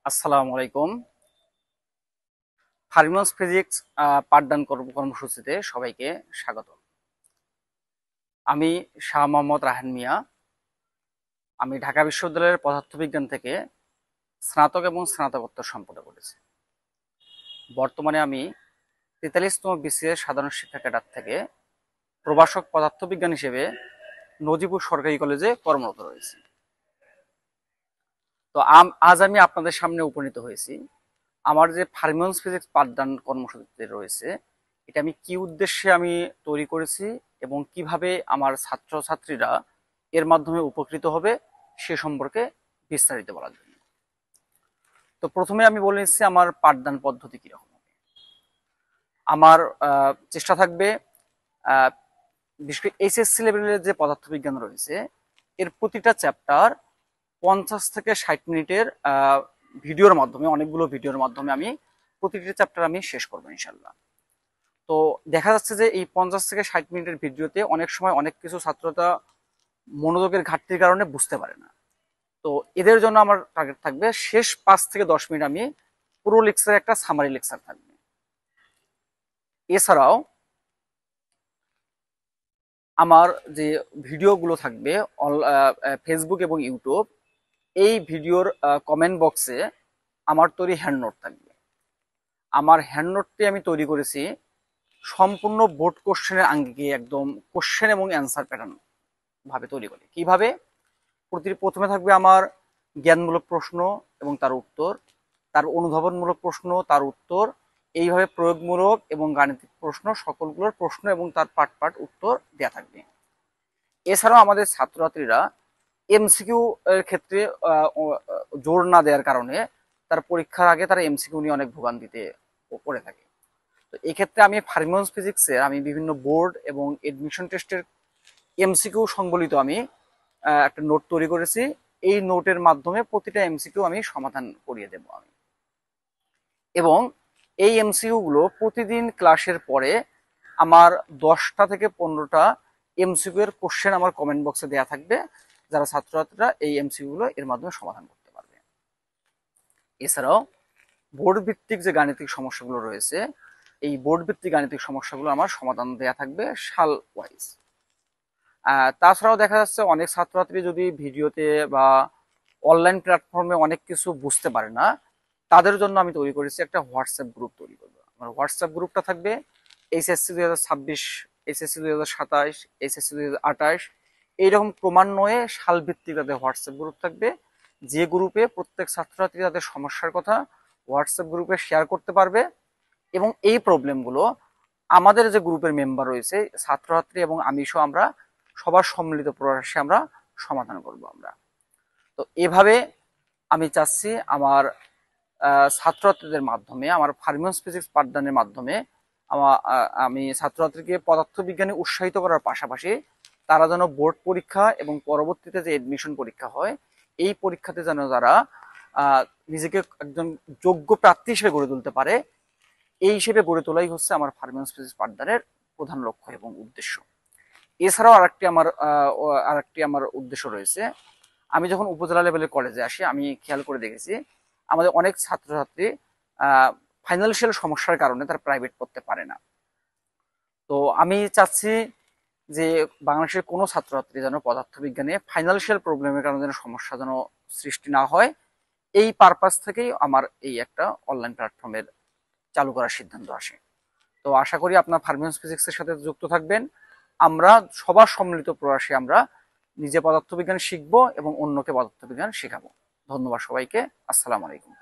আসসালামু আলাইকুম। ফার্মিয়ন্স ফিজিক্স পাঠদান কর্মসূচিতে সবাইকে স্বাগত। আমি শাহ মোহাম্মদ রাহান মিয়া। আমি ঢাকা বিশ্ববিদ্যালয়ের পদার্থবিজ্ঞান থেকে স্নাতক এবং স্নাতকোত্তর সম্পন্ন করেছি। বর্তমানে আমি 43তম বিসিএস সাধারণ শিক্ষা ক্যাডার থেকে প্রভাষক পদার্থবিজ্ঞান হিসেবে নজিবুর সরকারি কলেজে কর্মরত রয়েছি। তো আজ আমি আপনাদের সামনে উপনীত হয়েছি। আমার যে ফার্মিয়ন্স ফিজিক্স পাঠদান কর্মসূচিতে রয়েছে, এটা আমি কি উদ্দেশ্যে আমি তৈরি করেছি এবং কিভাবে আমার ছাত্রছাত্রীরা এর মাধ্যমে উপকৃত হবে সে সম্পর্কে বিস্তারিত বলার জন্য। তো প্রথমে আমি বলে নিচ্ছি আমার পাঠদান পদ্ধতি কিরকম হবে। আমার চেষ্টা থাকবে বিশেষ করে এইচএসসি লেভেলের যে পদার্থবিজ্ঞান রয়েছে এর প্রতিটা চ্যাপ্টার 50 থেকে 60 মিনিটের ভিডিওর মাধ্যমে, অনেকগুলো ভিডিওর মাধ্যমে আমি প্রতিটি চ্যাপ্টার আমি শেষ করবো ইনশাল্লাহ। তো দেখা যাচ্ছে যে এই 50 থেকে 60 মিনিটের ভিডিওতে অনেক সময় অনেক কিছু ছাত্ররা মনোযোগের ঘাটতির কারণে বুঝতে পারে না। তো এদের জন্য আমার টার্গেট থাকবে শেষ 5 থেকে 10 মিনিট আমি পুরো লেকচারের একটা সামারি লেকচার থাকবে। এছাড়াও আমার যে ভিডিওগুলো থাকবে ফেসবুক এবং ইউটিউব, এই ভিডিওর কমেন্ট বক্সে আমার তৈরি হ্যান্ড নোট থাকবে। আমার হ্যান্ড নোটটি আমি তৈরি করেছি সম্পূর্ণ বোর্ড কোশ্চেনের আঙ্গিকে, একদম কোশ্চেন এবং অ্যান্সার প্যাটার্ন ভাবে তৈরি করি। কিভাবে? প্রথমে থাকবে আমার জ্ঞানমূলক প্রশ্ন এবং তার উত্তর, তার অনুধাবনমূলক প্রশ্ন, তার উত্তর, এইভাবে প্রয়োগমূলক এবং গাণিতিক প্রশ্ন, সকলগুলোর প্রশ্ন এবং তার পার্ট পার্ট উত্তর দেয়া থাকবে। এছাড়াও আমাদের ছাত্রছাত্রীরা এমসিকিউ এর ক্ষেত্রে জোর না দেওয়ার কারণে তার পরীক্ষার আগে তারা এমসিকিউ নিয়ে অনেক ভোগান্তিতে পড়ে থাকে। তো এক্ষেত্রে আমি ফার্মিয়ন্স ফিজিক্সের আমি বিভিন্ন বোর্ড এবং এডমিশন টেস্টের এমসিকিউ সংবলিত আমি একটা নোট তৈরি করেছি। এই নোটের মাধ্যমে প্রতিটা এমসিকিউ আমি সমাধান করিয়ে দেব আমি। এবং এই এমসিকিউ গুলো প্রতিদিন ক্লাসের পরে আমার 10টা থেকে 15টা এমসিকিউ এর কোশ্চেন আমার কমেন্ট বক্সে দেওয়া থাকবে, যারা ছাত্রছাত্রীরা এই এমসিকিউ গুলো এর মাধ্যমে সমাধান করতে পারবে। এছাড়াও বোর্ড ভিত্তিক যে গাণিতিক সমস্যাগুলো রয়েছে, এই বোর্ড ভিত্তিক গাণিতিক সমস্যাগুলো আমার সমাধান দেয়া থাকবে সাল ওয়াইজ। তাছাড়াও দেখা যাচ্ছে অনেক ছাত্রছাত্রী যদি ভিডিওতে বা অনলাইন প্ল্যাটফর্মে অনেক কিছু বুঝতে পারে না, তাদের জন্য আমি তৈরি করেছি একটা হোয়াটসঅ্যাপ গ্রুপ তৈরি করবো। আমার হোয়াটসঅ্যাপ গ্রুপটা থাকবে এইচএসসি 2026, এইচএসসি 2027, এইচএসসি 2028, এইরকম ক্রমান্বয়ে সাল ভিত্তিক তাদের হোয়াটসঅ্যাপ গ্রুপ থাকবে, যে গ্রুপে প্রত্যেক ছাত্রছাত্রী তাদের সমস্যার কথা হোয়াটসঅ্যাপ গ্রুপে শেয়ার করতে পারবে। এবং এই প্রবলেমগুলো আমাদের যে গ্রুপের মেম্বার রয়েছে ছাত্রছাত্রী এবং আমি সহ আমরা সবার সম্মিলিত প্রয়াসে আমরা সমাধান করব আমরা। তো এভাবে আমি চাচ্ছি আমার ছাত্রছাত্রীদের মাধ্যমে, আমার ফার্মিয়ন্স ফিজিক্স পাঠদানের মাধ্যমে আমি ছাত্রছাত্রীকে পদার্থবিজ্ঞানে উৎসাহিত করার পাশাপাশি তারা যেন বোর্ড পরীক্ষা এবং পরবর্তীতে যে এডমিশন পরীক্ষা হয় এই পরীক্ষাতে যেন তারা নিজেকে একজন যোগ্য প্রার্থী হিসেবে গড়ে তুলতে পারে, এই হিসেবে গড়ে তোলাই হচ্ছে আমার ফার্মিয়ন্স ফিজিক্স পাঠদানের প্রধান লক্ষ্য এবং উদ্দেশ্য। এছাড়াও আরেকটি আমার উদ্দেশ্য রয়েছে। আমি যখন উপজেলা লেভেলের কলেজে আসি আমি খেয়াল করে দেখেছি আমাদের অনেক ছাত্রছাত্রী ফাইন্যান্সিয়াল সমস্যার কারণে তারা প্রাইভেট পড়তে পারে না। তো আমি চাচ্ছি যে বাংলাদেশের কোনো ছাত্রছাত্রী যেন পদার্থবিজ্ঞানে ফাইন্যান্সিয়াল প্রবলেমের কারণে যেন সমস্যা যেন সৃষ্টি না হয়, এই পারপাস থেকেই আমার এই একটা অনলাইন প্ল্যাটফর্মের চালু করার সিদ্ধান্ত আসে। তো আশা করি আপনার ফার্মিয়ন্স ফিজিক্সের সাথে যুক্ত থাকবেন। আমরা সবার সম্মিলিত প্রয়াসে আমরা নিজে পদার্থবিজ্ঞান শিখবো এবং অন্যকে পদার্থবিজ্ঞান শেখাবো। ধন্যবাদ সবাইকে। আসসালামু আলাইকুম।